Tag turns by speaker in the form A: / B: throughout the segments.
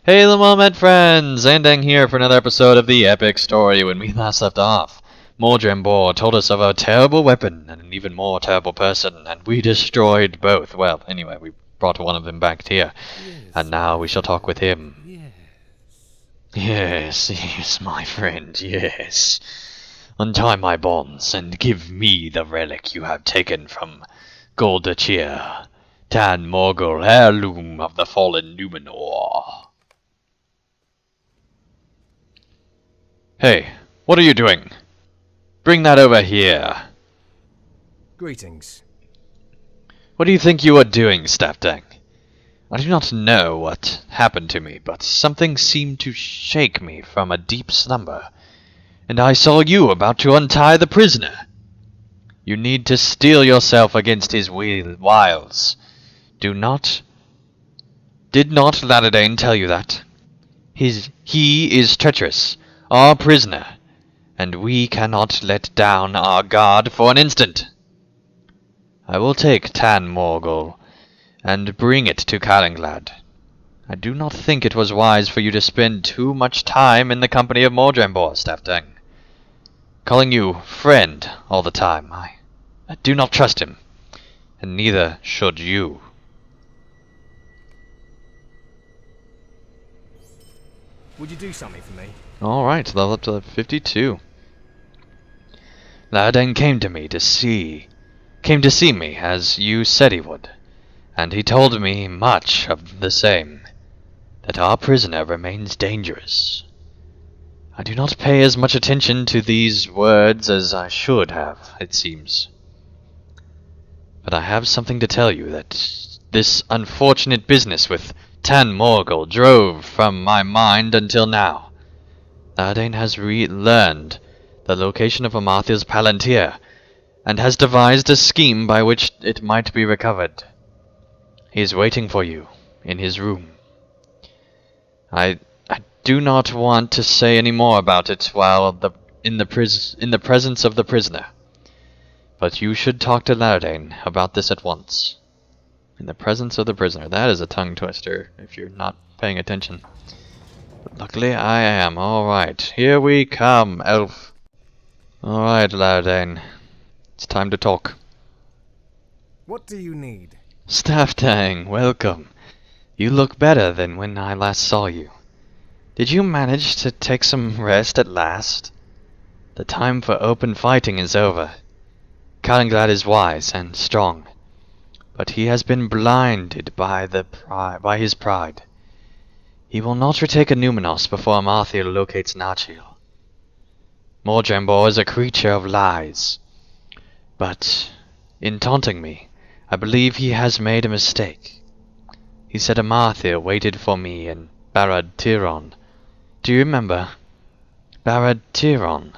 A: Hey Mermaid friends! Zandang here for another episode of the epic story. When we last left off, Mordrembor told us of a terrible weapon and an even more terrible person, and we destroyed both. Well, anyway, we brought one of them back here, and now we shall talk with him. Yes, my friend, yes. Untie my bonds and give me the relic you have taken from Goldachir, Tan Morgul, heirloom of the fallen Numenor. Hey, what are you doing? Bring that over here.
B: Greetings.
A: What do you think you are doing, Staftang? I do not know what happened to me, but something seemed to shake me from a deep slumber, and I saw you about to untie the prisoner. You need to steel yourself against his wiles. Did not Laerdan tell you that? He is treacherous, our prisoner, and we cannot let down our guard for an instant. I will take Tan Morgul and bring it to Calenglad. I do not think it was wise for you to spend too much time in the company of Mordrembor, Staftang. Calling you friend all the time, I do not trust him, and neither should you.
B: Would you do something for me?
A: Alright, level up to 52. Laerdan came to see me as you said he would, and he told me much of the same, that our prisoner remains dangerous. I do not pay as much attention to these words as I should have, it seems. But I have something to tell you that this unfortunate business with Tan Morgul drove from my mind until now. Laerdan has learned the location of Amarthya's palantir, and has devised a scheme by which it might be recovered. He is waiting for you in his room. I do not want to say any more about it while in the presence of the prisoner, but you should talk to Laerdan about this at once. In the presence of the prisoner. That is a tongue twister if you're not paying attention. But luckily I am. Alright, here we come, elf. Alright, Laerdan. It's time to talk.
B: What do you need?
A: Staftang, welcome. You look better than when I last saw you. Did you manage to take some rest at last? The time for open fighting is over. Calenglad is wise and strong, but he has been blinded by his pride. He will not retake a Numenos before Amarthya locates Narchiel. Mordrembor is a creature of lies, but in taunting me, I believe he has made a mistake. He said Amarthya waited for me in Barad-Tiron. Do you remember? Barad-Tiron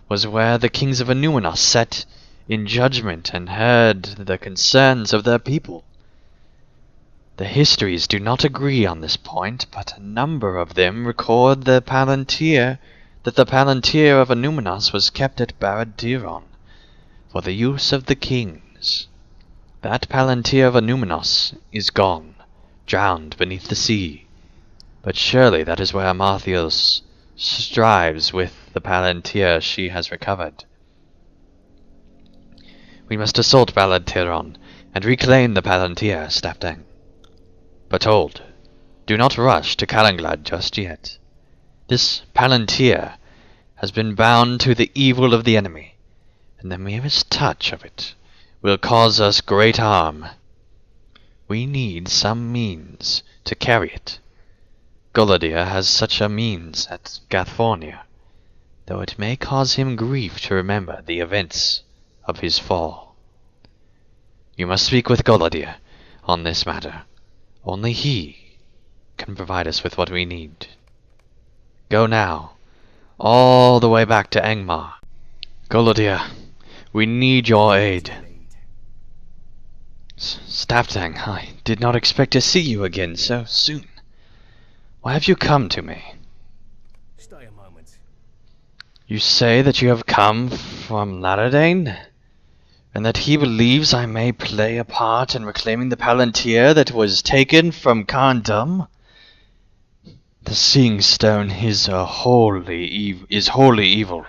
A: was where the kings of Numenos sat in judgment and heard the concerns of their people. The histories do not agree on this point, but a number of them record that the palantir of Numenos was kept at Barad-Tiron for the use of the kings. That palantir of Numenos is gone, drowned beneath the sea, but surely that is where Amarthya strives with the palantir she has recovered. We must assault Barad-Tiron and reclaim the palantir, Staftang. But hold, do not rush to Calenglad just yet. This palantir has been bound to the evil of the enemy, and the merest touch of it will cause us great harm. We need some means to carry it. Golodier has such a means at Gathfornia, though it may cause him grief to remember the events of his fall. You must speak with Golodier on this matter. Only he can provide us with what we need. Go now, all the way back to Angmar. Golodier, we need your aid. Staftang, I did not expect to see you again so soon. Why have you come to me?
B: Stay a moment.
A: You say that you have come from Laerdan? and that he believes I may play a part in reclaiming the palantir that was taken from Khandum? The seeing stone is wholly evil.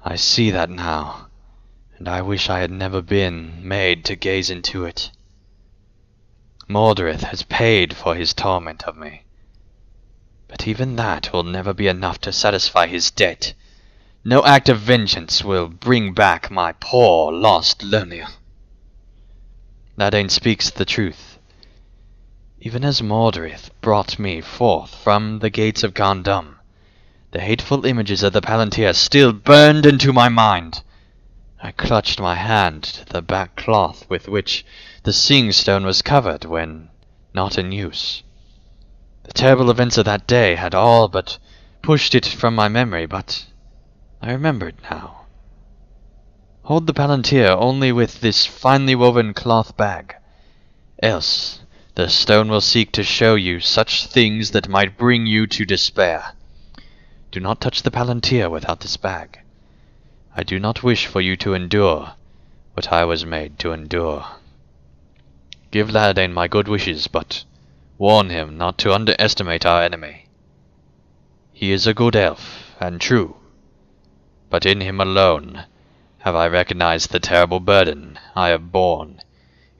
A: I see that now, and I wish I had never been made to gaze into it. Mordred has paid for his torment of me, but even that will never be enough to satisfy his debt. No act of vengeance will bring back my poor, lost Lonia. Laerdan speaks the truth. Even as Mordred brought me forth from the gates of Gandum, the hateful images of the palantir still burned into my mind. I clutched my hand to the back cloth with which the seeing stone was covered when not in use. The terrible events of that day had all but pushed it from my memory, but I remembered now. Hold the palantir only with this finely woven cloth bag, else the stone will seek to show you such things that might bring you to despair. Do not touch the palantir without this bag. I do not wish for you to endure what I was made to endure. Give Laerdan my good wishes, but warn him not to underestimate our enemy. He is a good elf, and true, but in him alone have I recognized the terrible burden I have borne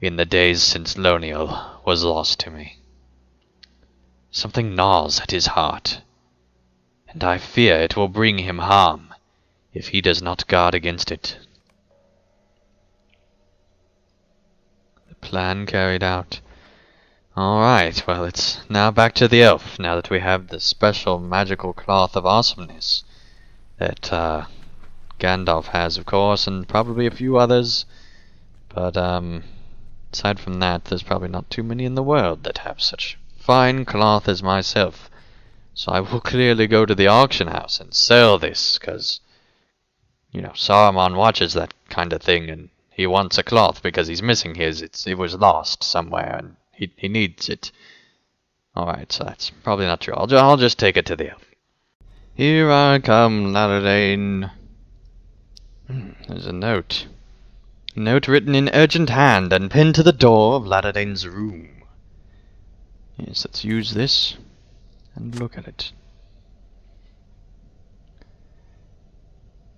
A: in the days since Loniel was lost to me. Something gnaws at his heart, and I fear it will bring him harm if he does not guard against it. The plan carried out. Alright, well, it's now back to the elf, now that we have the special magical cloth of awesomeness that Gandalf has, of course, and probably a few others, but aside from that, there's probably not too many in the world that have such fine cloth as myself. So I will clearly go to the auction house and sell this, because, you know, Saruman watches that kind of thing, and he wants a cloth because he's missing his. It was lost somewhere, and he needs it. Alright, so that's probably not true. I'll just take it to the elf. Here I come, Laerdan. There's a note. A note written in urgent hand and pinned to the door of Laerdan's room. Yes, let's use this and look at it.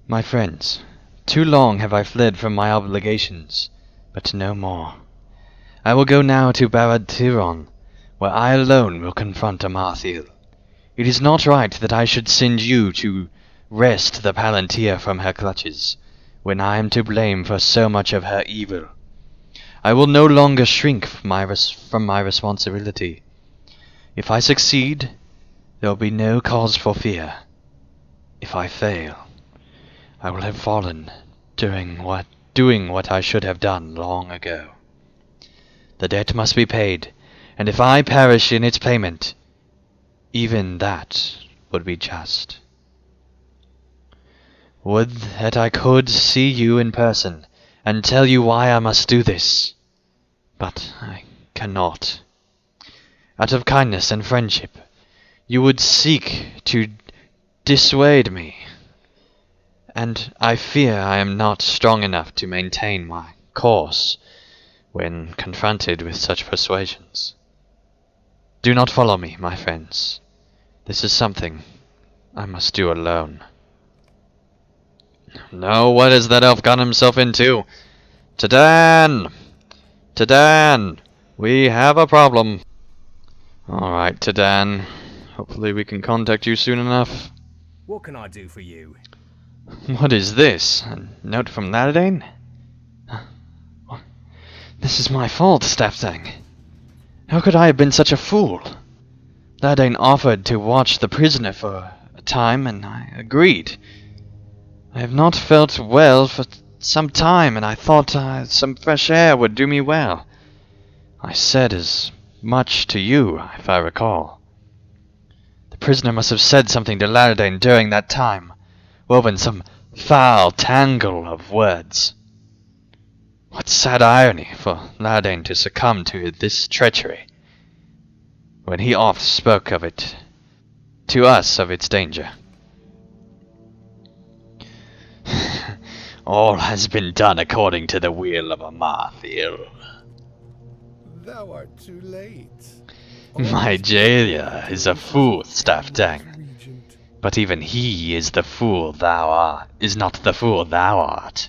A: My friends, too long have I fled from my obligations, but no more. I will go now to Barad-Tiron, where I alone will confront Amarthael. It is not right that I should send you to wrest the palantir from her clutches, when I am to blame for so much of her evil. I will no longer shrink from my responsibility. If I succeed, there will be no cause for fear. If I fail, I will have fallen doing what I should have done long ago. The debt must be paid, and if I perish in its payment, even that would be just. Would that I could see you in person, and tell you why I must do this, but I cannot. Out of kindness and friendship, you would seek to dissuade me, and I fear I am not strong enough to maintain my course when confronted with such persuasions. Do not follow me, my friends. This is something I must do alone. No, what has that elf got himself into? Tadan! Tadan! We have a problem. Alright, Tadan. Hopefully we can contact you soon enough.
B: What can I do for you?
A: What is this? A note from Laerdan? This is my fault, Staftang. How could I have been such a fool? Laerdan offered to watch the prisoner for a time, and I agreed. I have not felt well for some time, and I thought some fresh air would do me well. I said as much to you, if I recall. The prisoner must have said something to Laerdan during that time, woven some foul tangle of words. What sad irony for Laerdan to succumb to this treachery, when he oft spoke of it, to us of its danger. All has been done according to the will of Amarthael.
C: Thou art too late.
A: My jailer is a fool, Staftang. But even he is the fool thou art, is not the fool thou art.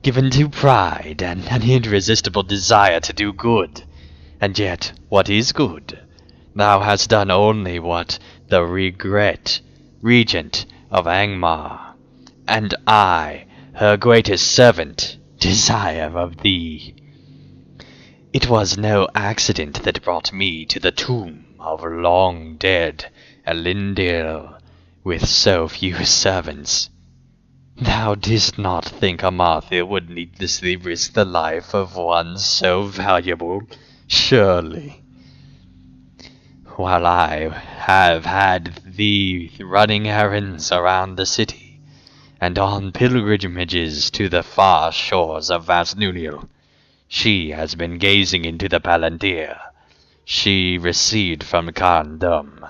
A: Given to pride and an irresistible desire to do good. And yet, what is good? Thou hast done only what the regent of Angmar, and I, her greatest servant, desire of thee. It was no accident that brought me to the tomb of long-dead Elendil with so few servants. Thou didst not think Amarthya would needlessly risk the life of one so valuable, surely. While I have had thee running errands around the city, and on pilgrimages to the far shores of Vasnunil, she has been gazing into the palantir she received from Khandum,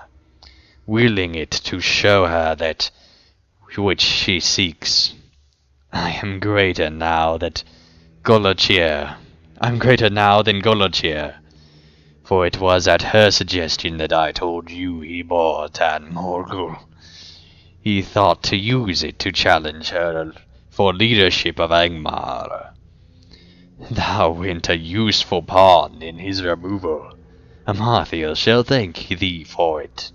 A: willing it to show her that which she seeks. I am greater now than Golachir, for it was at her suggestion that I told you he bore Tan Morgul. He thought to use it to challenge her for leadership of Angmar. Thou went a useful pawn in his removal. Amarthya shall thank thee for it.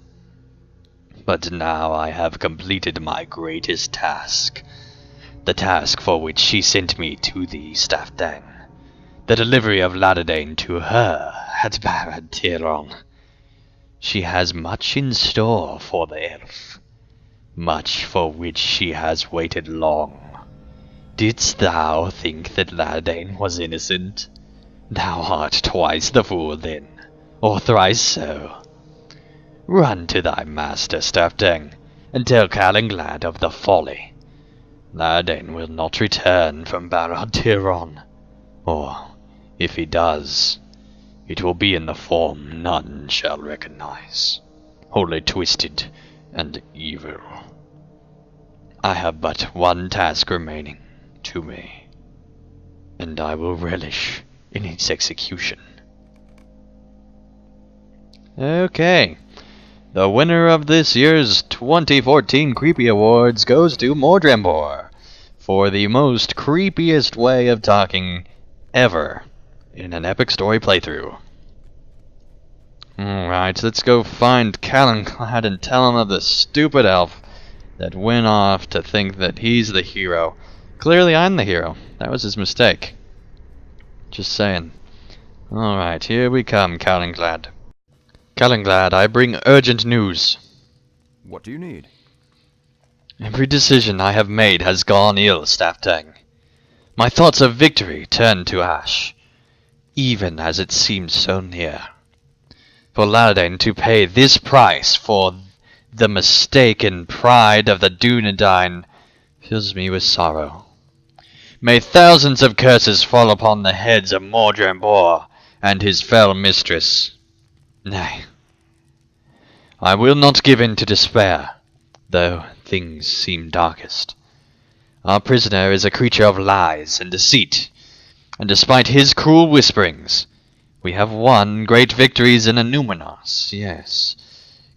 A: But now I have completed my greatest task, the task for which she sent me to thee, Staftang, the delivery of Laerdan to her at Barad-Tiron. She has much in store for the elf, much for which she has waited long. Didst thou think that Laerdan was innocent? Thou art twice the fool then, or thrice so. Run to thy master, Staftang, and tell Calanglad of the folly. Laerdan will not return from Barad-Tiron, or, if he does, it will be in the form none shall recognize, wholly twisted and evil. I have but one task remaining to me, and I will relish in its execution. Okay. The winner of this year's 2014 Creepy Awards goes to Mordrembor for the most creepiest way of talking ever in an epic story playthrough. Alright, let's go find Calanglad and tell him of the stupid elf that went off to think that he's the hero. Clearly I'm the hero. That was his mistake. Just saying. Alright, here we come, Calanglad. Calanglad, I bring urgent news.
B: What do you need?
A: Every decision I have made has gone ill, Staftang. My thoughts of victory turned to ash, even as it seemed so near. For Laerdan to pay this price for the mistaken pride of the Dunedain fills me with sorrow. May thousands of curses fall upon the heads of Mordrembor and his fell mistress. Nay, I will not give in to despair, though things seem darkest. Our prisoner is a creature of lies and deceit, and despite his cruel whisperings, we have won great victories in Anuminos, yes.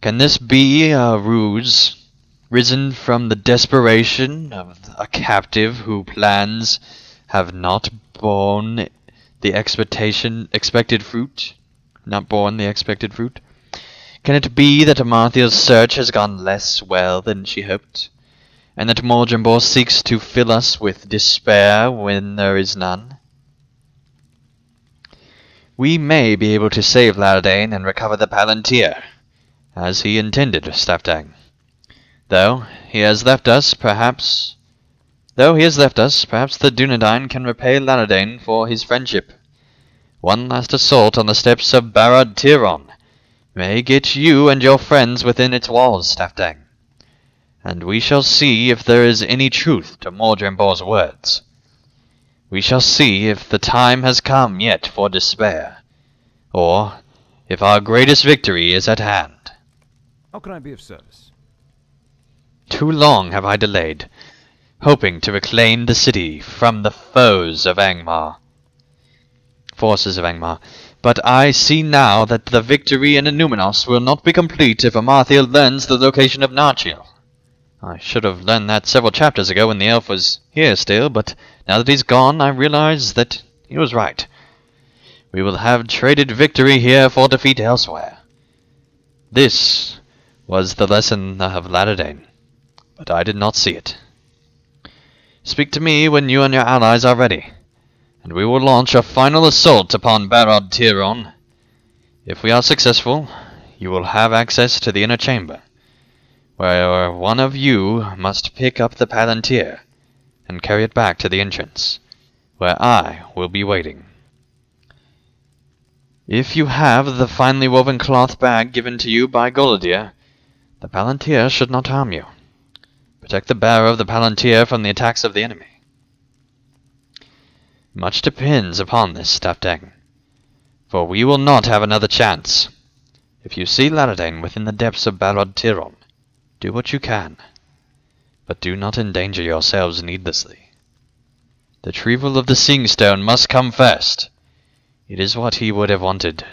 A: Can this be a ruse, risen from the desperation of a captive whose plans have not borne the expected fruit? Not borne the expected fruit? Can it be that Amarthya's search has gone less well than she hoped, and that Mordrembor seeks to fill us with despair when there is none? We may be able to save Laerdan and recover the palantir, as he intended, Staftang. Though he has left us, perhaps the Dunedain can repay Laerdan for his friendship. One last assault on the steps of Barad-Tiron may get you and your friends within its walls, Staftang. And we shall see if there is any truth to Mordrembor's words. We shall see if the time has come yet for despair, or if our greatest victory is at hand.
B: How can I be of service?
A: Too long have I delayed, hoping to reclaim the city from the forces of Angmar. But I see now that the victory in Numenos will not be complete if Amarthiel learns the location of Narchiel. I should have learned that several chapters ago when the elf was here still, but now that he's gone, I realize that he was right. We will have traded victory here for defeat elsewhere. This was the lesson of Laerdan, but I did not see it. Speak to me when you and your allies are ready, and we will launch a final assault upon Barad Tiron. If we are successful, you will have access to the inner chamber, where one of you must pick up the palantir and carry it back to the entrance, where I will be waiting. If you have the finely woven cloth bag given to you by Golodier, the palantir should not harm you. Protect the bearer of the palantir from the attacks of the enemy. Much depends upon this, Staftang, for we will not have another chance. If you see Laerdan within the depths of Barad Tiron, do what you can, but do not endanger yourselves needlessly. The retrieval of the Seeing Stone must come first. It is what he would have wanted.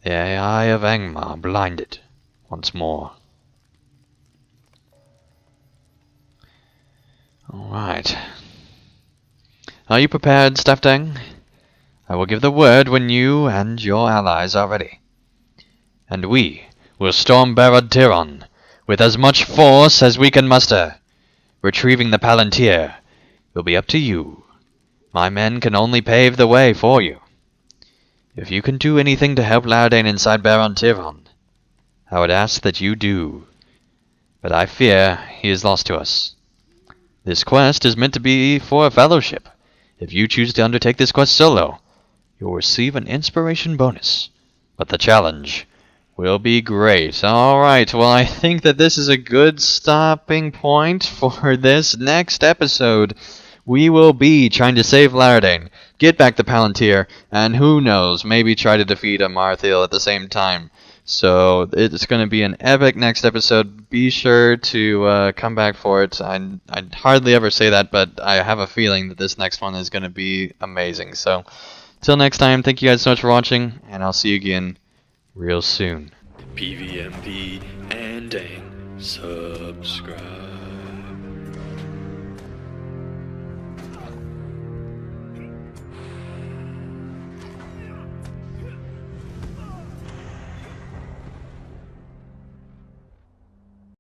A: The eye of Angmar blinded once more. Alright. Are you prepared, Staftang? I will give the word when you and your allies are ready. And we will storm Barad Tiron with as much force as we can muster. Retrieving the palantir will be up to you. My men can only pave the way for you. If you can do anything to help Laerdan inside Barad Tiron, I would ask that you do. But I fear he is lost to us. This quest is meant to be for a fellowship. If you choose to undertake this quest solo, you will receive an inspiration bonus. But the challenge will be great. Alright, well I think that this is a good stopping point for this next episode. We will be trying to save Laerdan, get back the palantir, and who knows, maybe try to defeat Amarthiel at the same time. So it's going to be an epic next episode. Be sure to come back for it. I'd hardly ever say that, but I have a feeling that this next one is going to be amazing. So till next time, thank you guys so much for watching, and I'll see you again real soon.
C: PVMP and Dang. Subscribe.